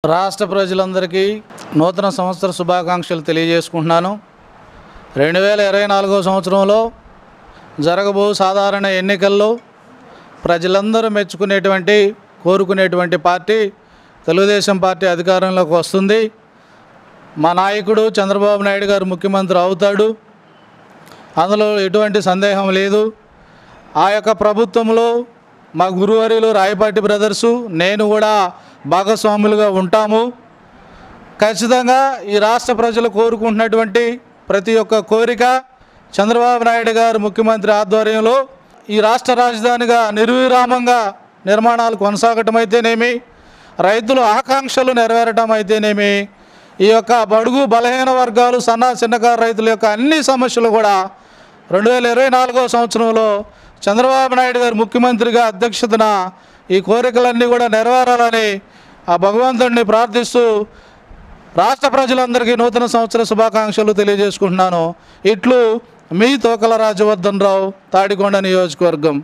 రాష్ట్ర ప్రజలందరికీ నూతన సంవత్సర శుభాకాంక్షలు తెలియజేసుకుంటున్నాను. 2024 సంవత్సరంలో జరగబో సాధారణ ఎన్నికల్లో ప్రజలందరూ మెచ్చుకునేటువంటి కోరుకునేటువంటి పార్టీ తెలుగుదేశం పార్టీ అధికారంలోకి వస్తుంది. మా నాయకుడు చంద్రబాబు నాయుడు గారు ముఖ్యమంత్రి అవుతాడు, అందులో ఎటువంటి సందేహం లేదు. ఆ యొక్క ప్రభుత్వంలో మా గురువర్యులు రాయపాటి బ్రదర్సు నేను కూడా భాగస్వాములుగా ఉంటాము. ఖచ్చితంగా ఈ రాష్ట్ర ప్రజలు కోరుకుంటున్నటువంటి ప్రతి ఒక్క కోరిక చంద్రబాబు నాయుడు గారు ముఖ్యమంత్రి ఆధ్వర్యంలో ఈ రాష్ట్ర రాజధానిగా నిర్విరామంగా నిర్మాణాలు కొనసాగటం అయితేనేమి, రైతుల ఆకాంక్షలు నెరవేరటం అయితేనేమి, ఈ యొక్క బడుగు బలహీన వర్గాలు చిన్నకారు రైతుల యొక్క అన్ని సమస్యలు కూడా 2024 సంవత్సరంలో చంద్రబాబు నాయుడు గారు ముఖ్యమంత్రిగా అధ్యక్షతన ఈ కోరికలన్నీ కూడా నెరవేరాలని ఆ భగవంతుడిని ప్రార్థిస్తూ రాష్ట్ర ప్రజలందరికీ నూతన సంవత్సర శుభాకాంక్షలు తెలియజేసుకుంటున్నాను. ఇట్లు మీ తోకల రాజవర్ధన్ రావు, తాడికొండ నియోజకవర్గం.